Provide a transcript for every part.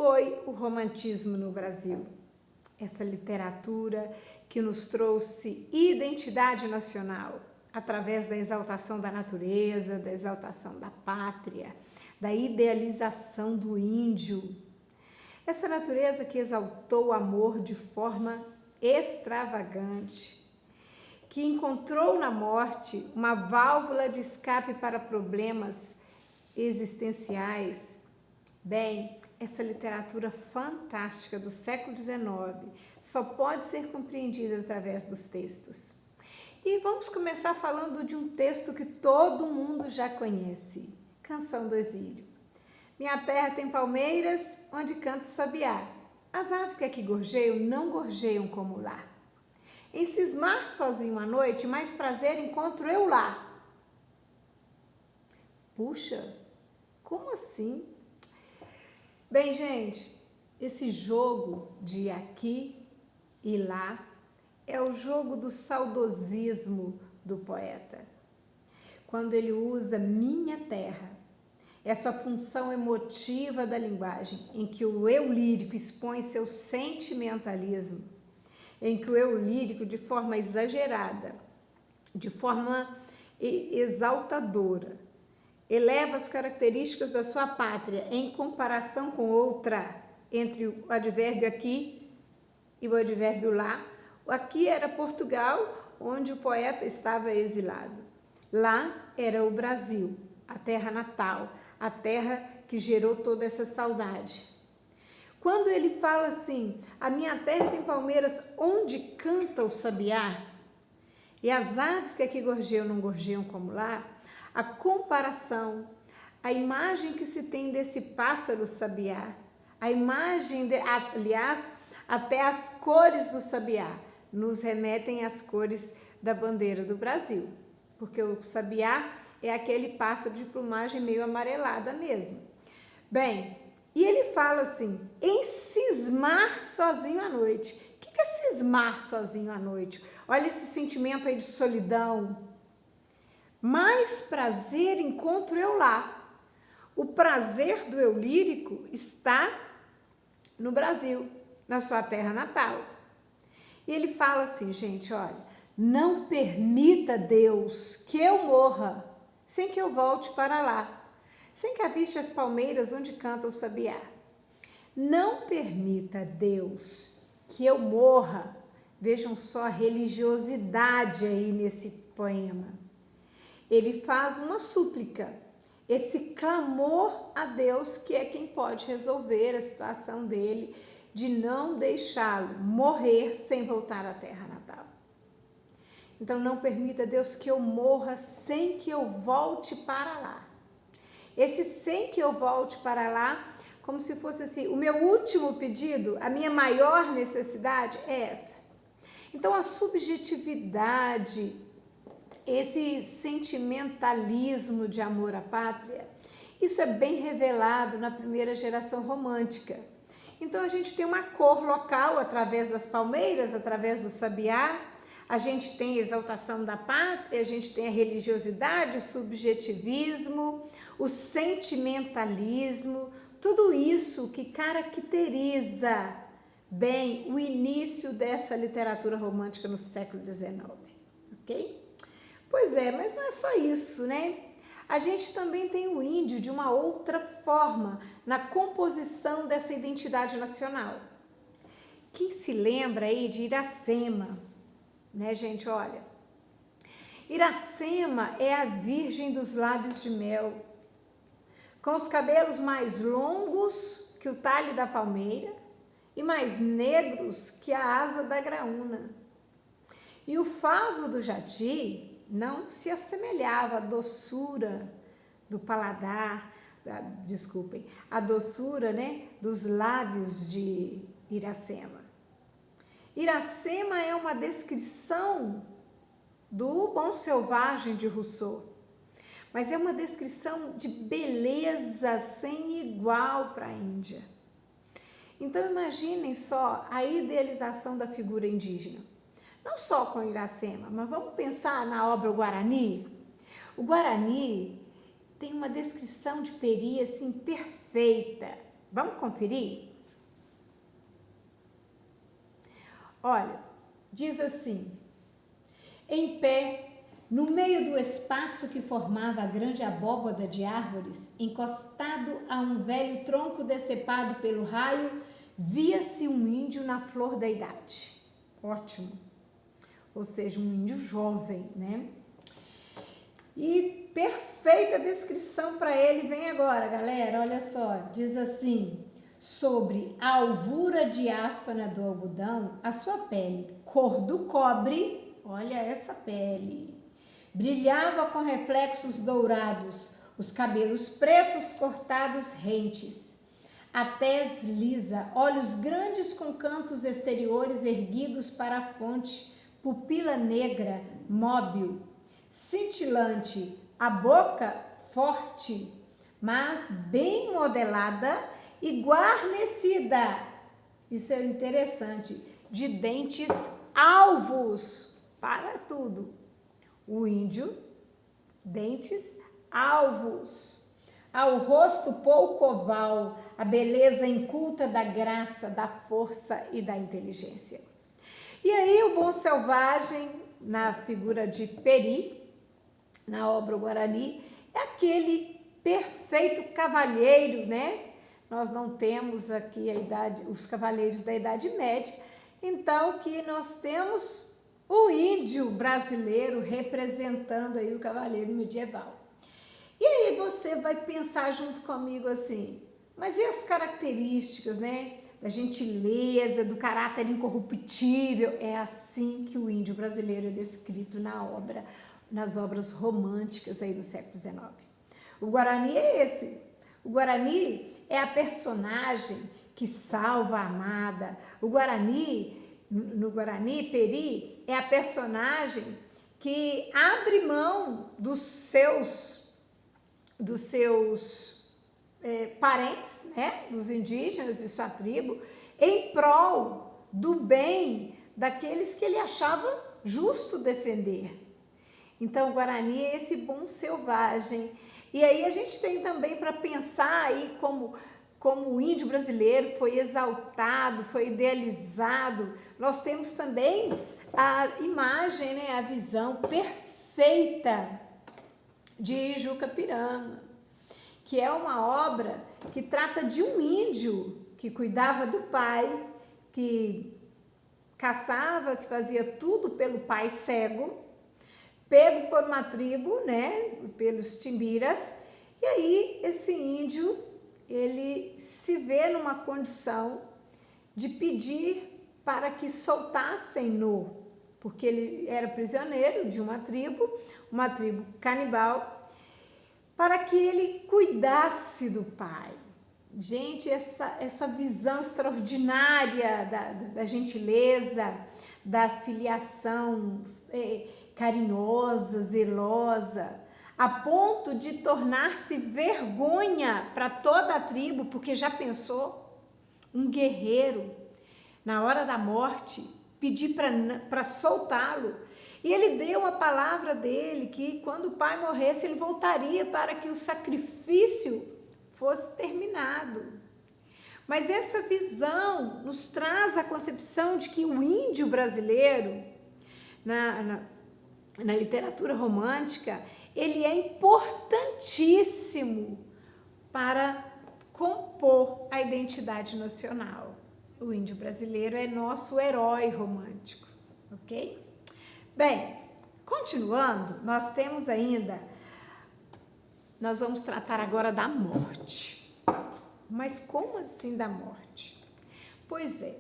foi o romantismo no Brasil? Essa literatura que nos trouxe identidade nacional através da exaltação da natureza, da exaltação da pátria, da idealização do índio. Essa natureza que exaltou o amor de forma extravagante, que encontrou na morte uma válvula de escape para problemas existenciais. Bem, essa literatura fantástica do século XIX só pode ser compreendida através dos textos. E vamos começar falando de um texto que todo mundo já conhece, Canção do Exílio. Minha terra tem palmeiras, onde canta o sabiá. As aves que aqui gorjeiam não gorjeiam como lá. Em cismar sozinho à noite, mais prazer encontro eu lá. Puxa, como assim? Bem, gente, esse jogo de aqui e lá é o jogo do saudosismo do poeta. Quando ele usa minha terra, essa função emotiva da linguagem, em que o eu lírico expõe seu sentimentalismo, em que o eu lírico, de forma exagerada, de forma exaltadora, eleva as características da sua pátria em comparação com outra, entre o advérbio aqui e o advérbio lá. Aqui era Portugal, onde o poeta estava exilado. Lá era o Brasil, a terra natal, a terra que gerou toda essa saudade. Quando ele fala assim, a minha terra tem palmeiras onde canta o sabiá, e as aves que aqui gorjeiam não gorjeiam como lá, a comparação, a imagem que se tem desse pássaro sabiá, a imagem, aliás, até as cores do sabiá, nos remetem às cores da bandeira do Brasil, porque o sabiá é aquele pássaro de plumagem meio amarelada mesmo. Bem, e ele fala assim, em cismar sozinho à noite. O que é cismar sozinho à noite? Olha esse sentimento aí de solidão. Mais prazer encontro eu lá. O prazer do eu lírico está no Brasil, na sua terra natal. E ele fala assim, gente, olha, não permita, Deus, que eu morra sem que eu volte para lá, sem que aviste as palmeiras onde canta o sabiá. Não permita, Deus, que eu morra. Vejam só a religiosidade aí nesse poema. Ele faz uma súplica, esse clamor a Deus, que é quem pode resolver a situação dele, de não deixá-lo morrer sem voltar à terra natal. Então, não permita, Deus, que eu morra sem que eu volte para lá. Esse sem que eu volte para lá, como se fosse assim, o meu último pedido, a minha maior necessidade é essa. Então, a subjetividade, esse sentimentalismo de amor à pátria, isso é bem revelado na primeira geração romântica. Então, a gente tem uma cor local através das palmeiras, através do sabiá, a gente tem a exaltação da pátria, a gente tem a religiosidade, o subjetivismo, o sentimentalismo, tudo isso que caracteriza bem o início dessa literatura romântica no século XIX, ok? Pois é, mas não é só isso, né? A gente também tem o índio de uma outra forma na composição dessa identidade nacional. Quem se lembra aí de Iracema, né, gente? Olha, Iracema é a virgem dos lábios de mel, com os cabelos mais longos que o talhe da palmeira e mais negros que a asa da graúna. E o favo do jati não se assemelhava à doçura do paladar, a doçura, né, dos lábios de Iracema. Iracema é uma descrição do Bom Selvagem de Rousseau, mas é uma descrição de beleza sem igual para a Índia. Então imaginem só a idealização da figura indígena. Não só com Iracema, mas vamos pensar na obra O Guarani. O Guarani tem uma descrição de peri assim perfeita. Vamos conferir? Olha, diz assim: em pé, no meio do espaço que formava a grande abóbada de árvores, encostado a um velho tronco decepado pelo raio, via-se um índio na flor da idade. Ótimo. Ou seja, um índio jovem, né? E perfeita descrição para ele vem agora, galera. Olha só, diz assim: sobre a alvura diáfana do algodão, a sua pele, cor do cobre, olha essa pele, brilhava com reflexos dourados, os cabelos pretos cortados rentes, a tez lisa, olhos grandes com cantos exteriores erguidos para a fonte, pupila negra, móbil, cintilante, a boca forte, mas bem modelada e guarnecida. Isso é interessante, de dentes alvos para tudo. O índio, dentes alvos. Ao rosto pouco oval, a beleza inculta da graça, da força e da inteligência. E aí o bom selvagem, na figura de Peri, na obra Guarani, é aquele perfeito cavalheiro, né? Nós não temos aqui os cavalheiros da Idade Média, então que nós temos o índio brasileiro representando aí o cavaleiro medieval. E aí você vai pensar junto comigo assim, mas e as características, né? Da gentileza, do caráter incorruptível? É assim que o índio brasileiro é descrito nas obras românticas aí do século XIX. O Guarani é esse. O Guarani é a personagem que salva a amada. O Guarani, no Guarani, Peri, é a personagem que abre mão dos seus parentes, né, dos indígenas de sua tribo, em prol do bem daqueles que ele achava justo defender. Então, o Guarani é esse bom selvagem. E aí a gente tem também para pensar aí como o índio brasileiro foi exaltado, foi idealizado. Nós temos também a imagem, né, a visão perfeita de Juca Pirama, que é uma obra que trata de um índio que cuidava do pai, que caçava, que fazia tudo pelo pai cego, pego por uma tribo, né, pelos timbiras, e aí esse índio, ele se vê numa condição de pedir para que soltassem porque ele era prisioneiro de uma tribo canibal, para que ele cuidasse do pai. Gente, essa visão extraordinária da gentileza, da filiação carinhosa, zelosa, a ponto de tornar-se vergonha para toda a tribo, porque já pensou um guerreiro, na hora da morte, pedir para soltá-lo. E ele deu a palavra dele que quando o pai morresse, ele voltaria para que o sacrifício fosse terminado. Mas essa visão nos traz a concepção de que o índio brasileiro, na literatura romântica, ele é importantíssimo para compor a identidade nacional. O índio brasileiro é nosso herói romântico, ok? Bem, continuando, nós vamos tratar agora da morte. Mas como assim da morte? Pois é,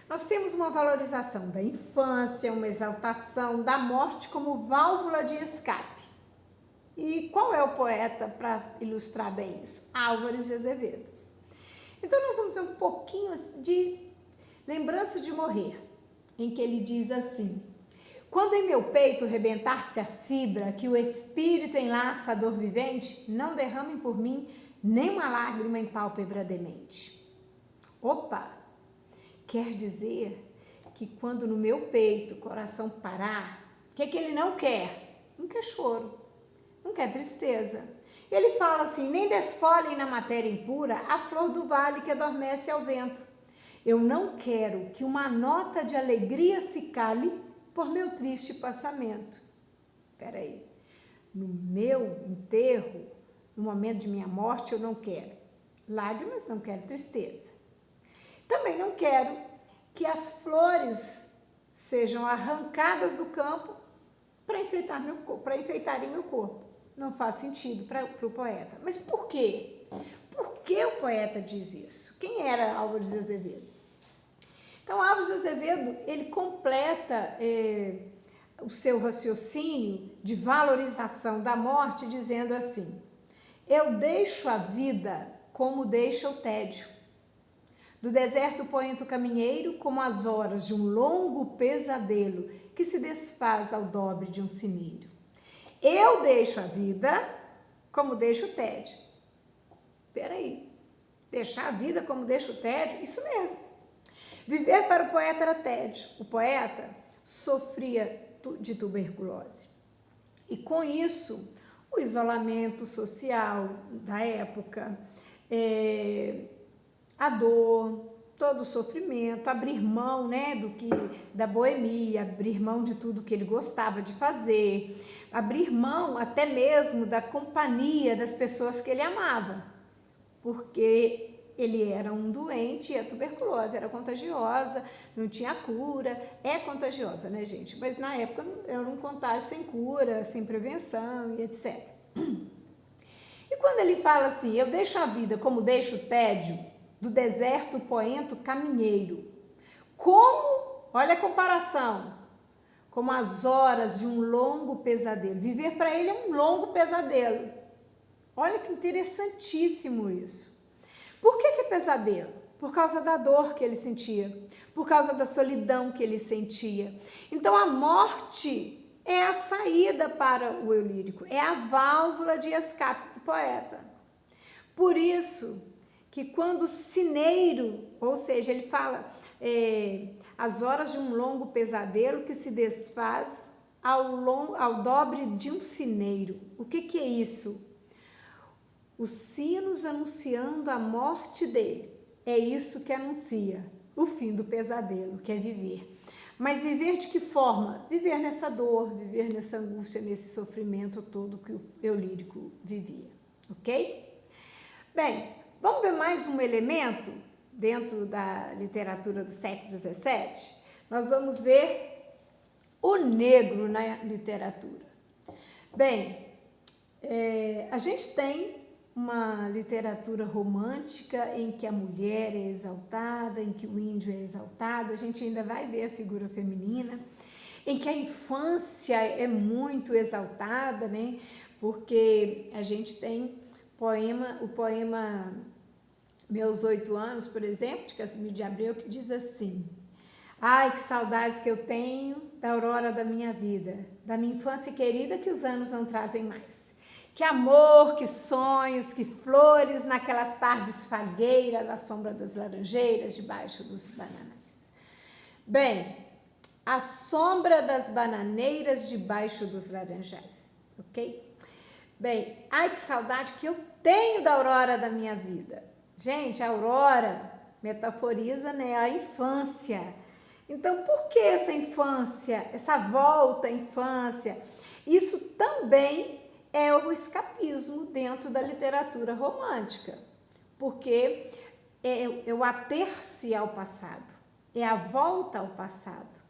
nós temos uma valorização da infância, uma exaltação da morte como válvula de escape. E qual é o poeta para ilustrar bem isso? Álvares de Azevedo. Então nós vamos ver um pouquinho de Lembrança de Morrer, em que ele diz assim: quando em meu peito rebentar-se a fibra que o espírito enlaça a dor vivente, não derramem por mim nem uma lágrima em pálpebra demente. Opa! Quer dizer que quando no meu peito o coração parar, o que é que ele não quer? Não quer choro, não quer tristeza. Ele fala assim: nem desfolhem na matéria impura a flor do vale que adormece ao vento. Eu não quero que uma nota de alegria se cale por meu triste passamento. Espera aí. No meu enterro, no momento de minha morte, eu não quero lágrimas, não quero tristeza. Também não quero que as flores sejam arrancadas do campo para enfeitarem meu corpo. Não faz sentido para o poeta. Mas por quê? Por que o poeta diz isso? Quem era Álvares de Azevedo? Então, Álvares de Azevedo, ele completa o seu raciocínio de valorização da morte dizendo assim: eu deixo a vida como deixa o tédio. Do deserto poento caminheiro, como as horas de um longo pesadelo que se desfaz ao dobre de um sineiro. Eu deixo a vida como deixo o tédio. Peraí, deixar a vida como deixa o tédio? Isso mesmo. Viver para o poeta era tédio. O poeta sofria de tuberculose. E com isso, o isolamento social da época, a dor, todo o sofrimento, abrir mão, né, da boemia, abrir mão de tudo que ele gostava de fazer, abrir mão até mesmo da companhia das pessoas que ele amava, porque ele era um doente e a tuberculose era contagiosa, não tinha cura, é contagiosa, né, gente? Mas na época era um contágio sem cura, sem prevenção e etc. E quando ele fala assim, eu deixo a vida como deixo o tédio, do deserto poento caminheiro, como, olha a comparação, como as horas de um longo pesadelo. Viver para ele é um longo pesadelo. Olha que interessantíssimo isso. Por que é pesadelo? Por causa da dor que ele sentia, por causa da solidão que ele sentia. Então a morte é a saída para o eu lírico, é a válvula de escape do poeta. Por isso que quando o sineiro, ou seja, ele fala as horas de um longo pesadelo que se desfaz ao dobre de um sineiro. O que é isso? Os sinos anunciando a morte dele. É isso que anuncia o fim do pesadelo, que é viver. Mas viver de que forma? Viver nessa dor, viver nessa angústia, nesse sofrimento todo que o eu lírico vivia. Ok? Bem, vamos ver mais um elemento dentro da literatura do século XVII? Nós vamos ver o negro na literatura. Bem, a gente tem uma literatura romântica em que a mulher é exaltada, em que o índio é exaltado, a gente ainda vai ver a figura feminina, em que a infância é muito exaltada, né? Porque a gente tem o poema Meus 8 Anos, por exemplo, de Casimiro de Abreu, que diz assim: ai, que saudades que eu tenho da aurora da minha vida, da minha infância querida que os anos não trazem mais. Que amor, que sonhos, que flores naquelas tardes fagueiras à sombra das laranjeiras, debaixo dos bananais. Bem, a sombra das bananeiras debaixo dos laranjais, ok? Bem, ai que saudade que eu tenho da aurora da minha vida. Gente, a aurora metaforiza, né, a infância. Então, por que essa infância, essa volta à infância? Isso também é o escapismo dentro da literatura romântica, porque é o ater-se ao passado, é a volta ao passado,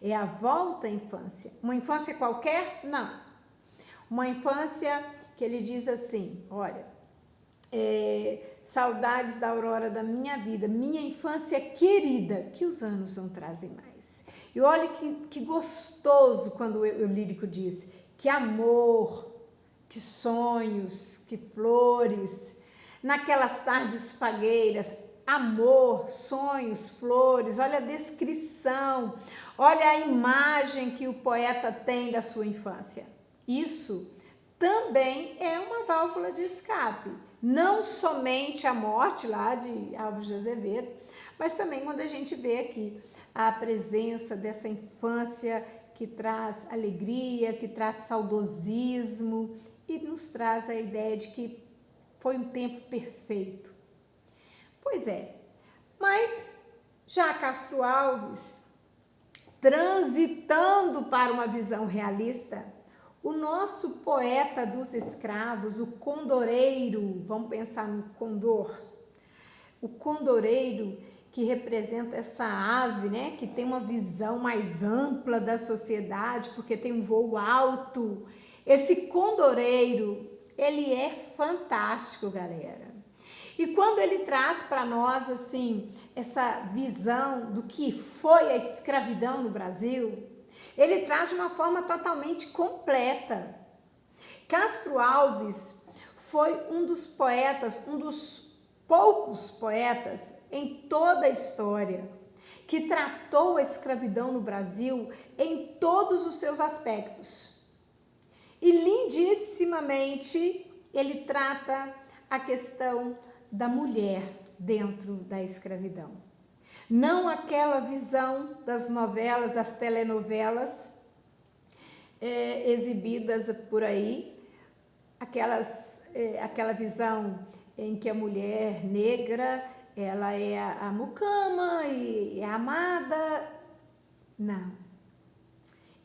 é a volta à infância. Uma infância qualquer? Não. Uma infância que ele diz assim, olha, saudades da aurora da minha vida, minha infância querida, que os anos não trazem mais. E olha que gostoso quando o lírico diz que amor, que sonhos, que flores, naquelas tardes fagueiras, amor, sonhos, flores, olha a descrição, olha a imagem que o poeta tem da sua infância. Isso também é uma válvula de escape, não somente a morte lá de Álvares de Azevedo, mas também quando a gente vê aqui a presença dessa infância que traz alegria, que traz saudosismo e nos traz a ideia de que foi um tempo perfeito. Pois é, mas Já Castro Alves, transitando para uma visão realista, o nosso poeta dos escravos, o condoreiro, vamos pensar no condor, o condoreiro que representa essa ave, né, que tem uma visão mais ampla da sociedade, porque tem um voo alto. Esse condoreiro, ele é fantástico, galera. E quando ele traz para nós, assim, essa visão do que foi a escravidão no Brasil, ele traz de uma forma totalmente completa. Castro Alves foi um dos poetas, um dos poucos poetas em toda a história que tratou a escravidão no Brasil em todos os seus aspectos. E lindissimamente ele trata a questão da mulher dentro da escravidão. Não aquela visão das novelas, das telenovelas exibidas por aí, aquela visão em que a mulher negra, ela é a mucama e é amada. Não.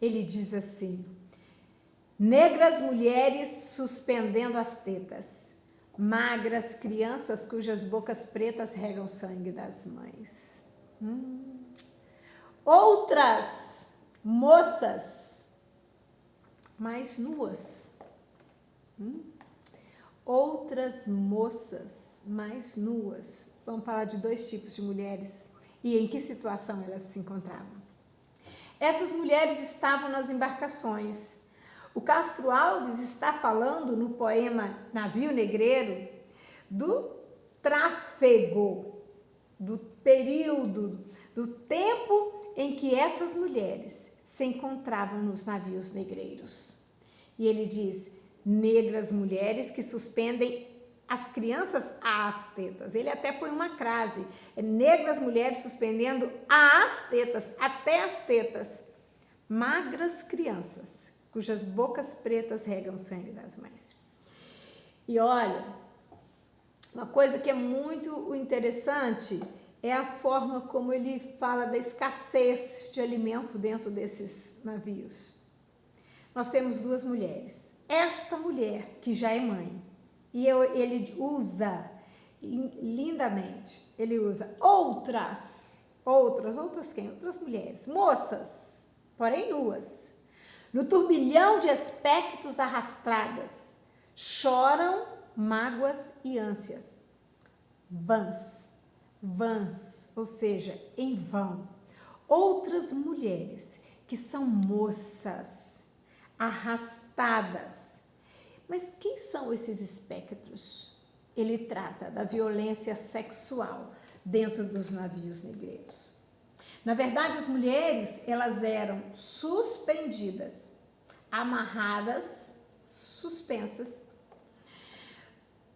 Ele diz assim: negras mulheres suspendendo as tetas, magras crianças cujas bocas pretas regam sangue das mães. Outras moças mais nuas. Outras moças mais nuas. Vamos falar de dois tipos de mulheres e em que situação elas se encontravam. Essas mulheres estavam nas embarcações. O Castro Alves está falando no poema Navio Negreiro do tráfego, do período, do tempo em que essas mulheres se encontravam nos navios negreiros. E ele diz: negras mulheres que suspendem as crianças às tetas. Ele até põe uma crase: negras mulheres suspendendo às tetas, até as tetas, magras crianças cujas bocas pretas regam sangue das mães. E olha, uma coisa que é muito interessante é a forma como ele fala da escassez de alimento dentro desses navios. Nós temos duas mulheres. Esta mulher, que já é mãe, e ele usa lindamente, ele usa outras quem? Outras mulheres, moças, porém nuas, no turbilhão de aspectos arrastradas, choram mágoas e ânsias, vãs, ou seja, em vão. Outras mulheres que são moças, arrastadas. Mas quem são esses espectros? Ele trata da violência sexual dentro dos navios negreiros. Na verdade, as mulheres, elas eram suspendidas, amarradas, suspensas,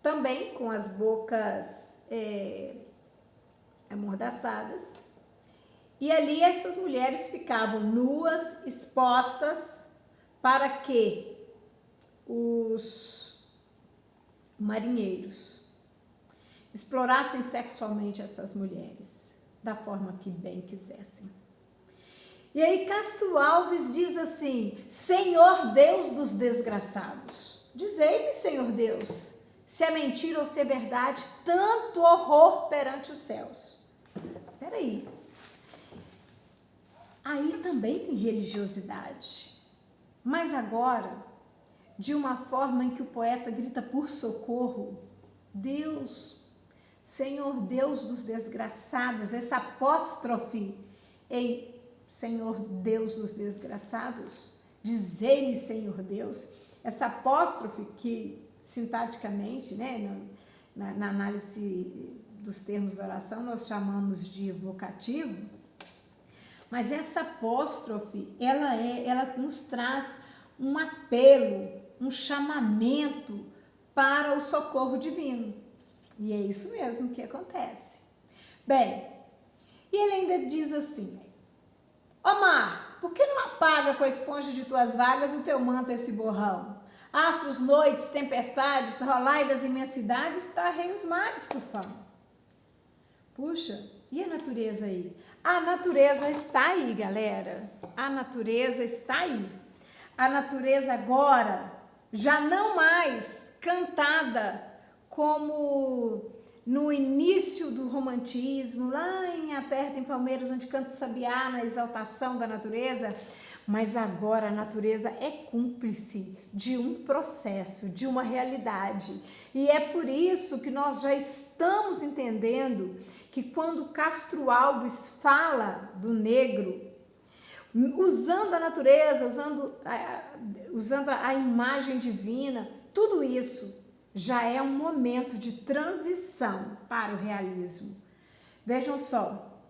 também com as bocas amordaçadas. E ali essas mulheres ficavam nuas, expostas, para que os marinheiros explorassem sexualmente essas mulheres da forma que bem quisessem. E aí Castro Alves diz assim: Senhor Deus dos desgraçados, dizei-me, Senhor Deus, se é mentira ou se é verdade, tanto horror perante os céus. Peraí, aí também tem religiosidade, mas agora de uma forma em que o poeta grita por socorro. Deus, Senhor Deus dos desgraçados, essa apóstrofe em Senhor Deus dos desgraçados, dizei-me, Senhor Deus, essa apóstrofe que sintaticamente, né, na análise dos termos da oração nós chamamos de vocativo, mas essa apóstrofe, ela nos traz um apelo, um chamamento para o socorro divino. E é isso mesmo que acontece. Bem, e ele ainda diz assim: ó mar, por que não apaga com a esponja de tuas vagas o teu manto esse borrão? Astros, noites, tempestades, rolai das imensidades, varrei os mares, tufão. Puxa, E a natureza aí? A natureza está aí, galera. A natureza está aí. A natureza agora já não mais cantada como no início do romantismo, lá em A Terra tem Palmeiras, onde canta o sabiá na exaltação da natureza, mas agora a natureza é cúmplice de um processo, de uma realidade. E é por isso que nós já estamos entendendo que quando Castro Alves fala do negro, usando a natureza, usando a imagem divina, tudo isso já é um momento de transição para o realismo. Vejam só,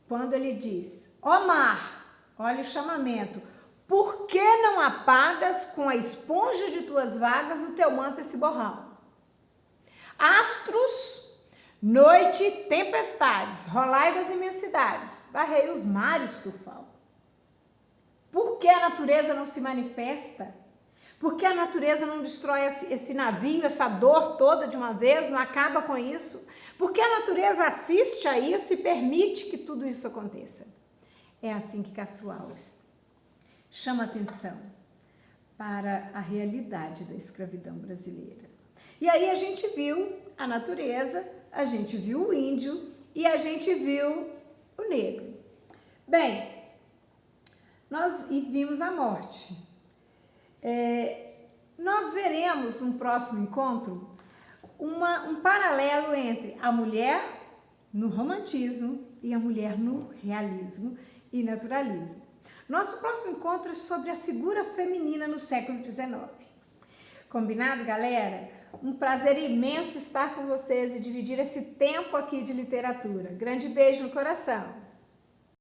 quando ele diz, ó mar, olha o chamamento, por que não apagas com a esponja de tuas vagas o teu manto esse borrão? Astros, noite e tempestades, rolai das imensidades, varrei os mares tufão. Por que a natureza não se manifesta? Por que a natureza não destrói esse navio, essa dor toda de uma vez, não acaba com isso? Por que a natureza assiste a isso e permite que tudo isso aconteça? É assim que Castro Alves chama atenção para a realidade da escravidão brasileira. E aí a gente viu a natureza, a gente viu o índio e a gente viu o negro. Bem, nós vimos a morte. Nós veremos no próximo encontro um paralelo entre a mulher no romantismo e a mulher no realismo e naturalismo. Nosso próximo encontro é sobre a figura feminina no século XIX. Combinado, galera? Um prazer imenso estar com vocês e dividir esse tempo aqui de literatura. Grande beijo no coração!